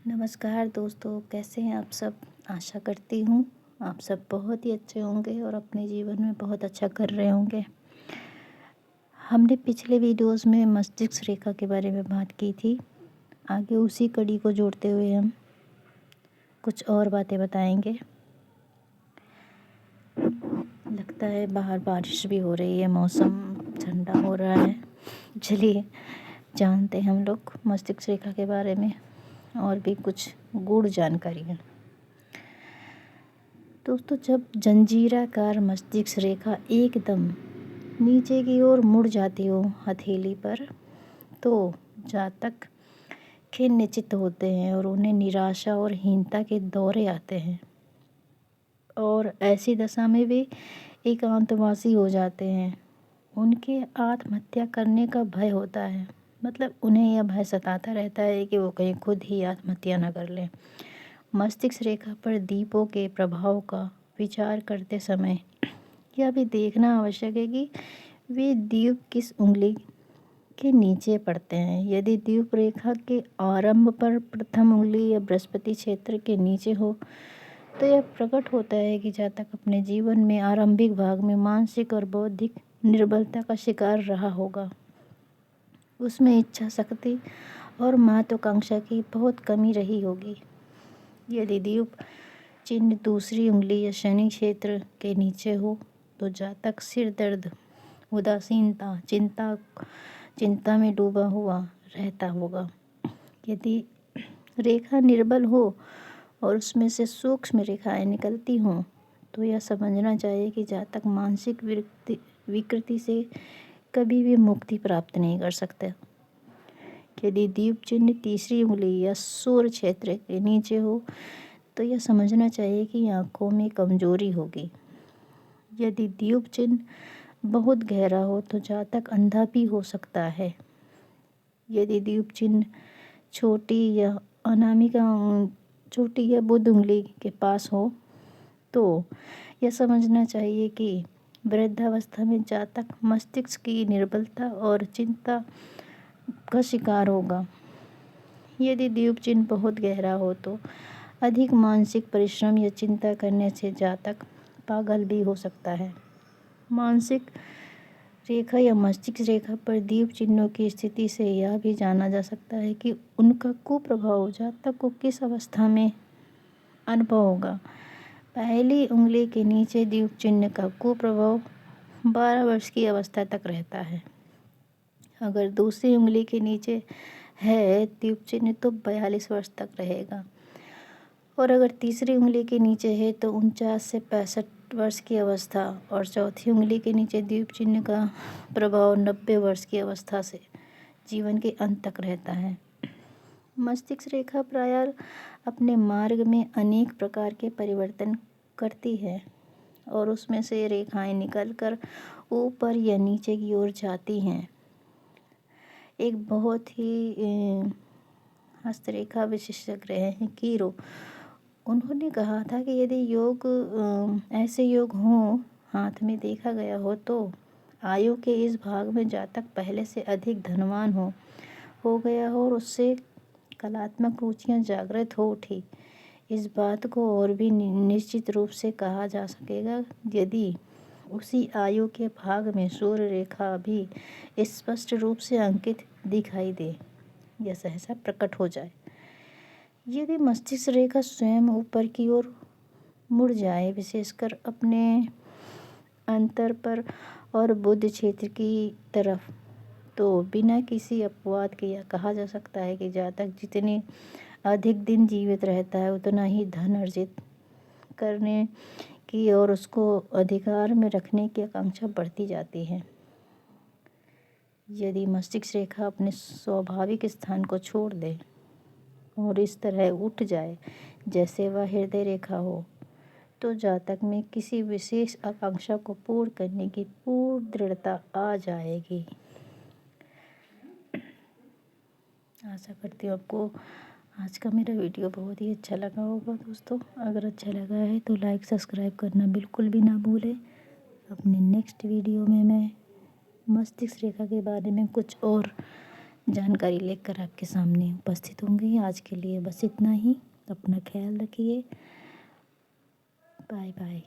नमस्कार दोस्तों, कैसे हैं आप सब। आशा करती हूँ आप सब बहुत ही अच्छे होंगे और अपने जीवन में बहुत अच्छा कर रहे होंगे। हमने पिछले वीडियोस में मस्तिष्क रेखा के बारे में बात की थी। आगे उसी कड़ी को जोड़ते हुए हम कुछ और बातें बताएंगे। लगता है बाहर बारिश भी हो रही है, मौसम ठंडा हो रहा है। चलिए जानते हैं हम लोग मस्तिष्क रेखा के बारे में और भी कुछ गूढ़ जानकारियाँ। दोस्तों, जब जंजीराकार मस्तिष्क रेखा एकदम नीचे की ओर मुड़ जाती हो हथेली पर, तो जातक खिन्नचित्त होते हैं और उन्हें निराशा और हीनता के दौरे आते हैं और ऐसी दशा में वे एकांतवासी हो जाते हैं। उनके आत्महत्या करने का भय होता है, मतलब उन्हें यह भय सताता रहता है कि वो कहीं खुद ही आत्महत्या न कर लें। मस्तिष्क रेखा पर दीपों के प्रभाव का विचार करते समय यह भी देखना आवश्यक है कि वे दीप किस उंगली के नीचे पड़ते हैं। यदि दीप रेखा के आरंभ पर प्रथम उंगली या बृहस्पति क्षेत्र के नीचे हो तो यह प्रकट होता है कि जातक अपने जीवन में आरंभिक भाग में मानसिक और बौद्धिक निर्बलता का शिकार रहा होगा। उसमें इच्छा शक्ति और महत्वाकांक्षा की बहुत कमी रही होगी। यदि दीप चिन्ह दूसरी उंगली या शनि क्षेत्र के नीचे हो तो जातक सिर दर्द, उदासीनता, चिंता में डूबा हुआ रहता होगा। यदि रेखा निर्बल हो और उसमें से सूक्ष्म रेखाएं निकलती हों तो यह समझना चाहिए कि जातक मानसिक विकृति से कभी भी मुक्ति प्राप्त नहीं कर सकते। यदि दीप चिन्ह तीसरी उंगली या सूर्य क्षेत्र के नीचे हो तो यह समझना चाहिए कि आंखों में कमजोरी होगी। यदि दीप चिन्ह बहुत गहरा हो तो जातक अंधा भी हो सकता है। यदि दीप चिन्ह छोटी या बुध उंगली के पास हो तो यह समझना चाहिए कि वृद्धावस्था में जातक मस्तिष्क की निर्बलता और चिंता का शिकार होगा। यदि दीप चिन्ह बहुत गहरा हो तो अधिक मानसिक परिश्रम या चिंता करने से जातक पागल भी हो सकता है। मानसिक रेखा या मस्तिष्क रेखा पर दीप चिन्हों की स्थिति से यह भी जाना जा सकता है कि उनका कुप्रभाव जातक को किस अवस्था में अनुभव होगा। पहली उंगली के नीचे दीप चिन्ह का कुप्रभाव 12 वर्ष की अवस्था तक रहता है। अगर दूसरी उंगली के नीचे है दीप चिन्ह तो 42 वर्ष तक रहेगा और अगर तीसरी उंगली के नीचे है तो 49 से 65 वर्ष की अवस्था और चौथी उंगली के नीचे दीप चिन्ह का प्रभाव 90 वर्ष की अवस्था से जीवन के अंत तक रहता है। मस्तिष्क रेखा प्रायः अपने मार्ग में अनेक प्रकार के परिवर्तन करती है और उसमें से रेखाएं निकलकर ऊपर या नीचे की ओर जाती हैं। एक बहुत ही हस्तरेखा विशेषज्ञ रहे हैं कीरो, उन्होंने कहा था कि यदि ऐसे योग हों हाथ में देखा गया हो तो आयु के इस भाग में जातक पहले से अधिक धनवान हो गया हो और उससे कलात्मक रुचियां जागृत हो उठी। इस बात को और भी निश्चित रूप से कहा जा सकेगा यदि उसी आयु के भाग में सूर्य रेखा भी स्पष्ट रूप से अंकित दिखाई दे या सहसा प्रकट हो जाए। यदि मस्तिष्क रेखा स्वयं ऊपर की ओर मुड़ जाए, विशेषकर अपने अंतर पर और बुध क्षेत्र की तरफ, तो बिना किसी अपवाद के यह कहा जा सकता है कि जातक जितने अधिक दिन जीवित रहता है उतना ही धन अर्जित करने की और उसको अधिकार में रखने की आकांक्षा बढ़ती जाती है। यदि मस्तिष्क रेखा अपने स्वाभाविक स्थान को छोड़ दे और इस तरह उठ जाए जैसे वह हृदय रेखा हो तो जातक में किसी विशेष आकांक्षा को पूर्ण करने की पूर्ण दृढ़ता आ जाएगी। आशा करती हूँ आपको आज का मेरा वीडियो बहुत ही अच्छा लगा होगा। दोस्तों, अगर अच्छा लगा है तो लाइक सब्सक्राइब करना बिल्कुल भी ना भूलें। अपने नेक्स्ट वीडियो में मैं मस्तिष्क रेखा के बारे में कुछ और जानकारी लेकर आपके सामने उपस्थित होंगी। आज के लिए बस इतना ही। अपना ख्याल रखिए। Bye bye.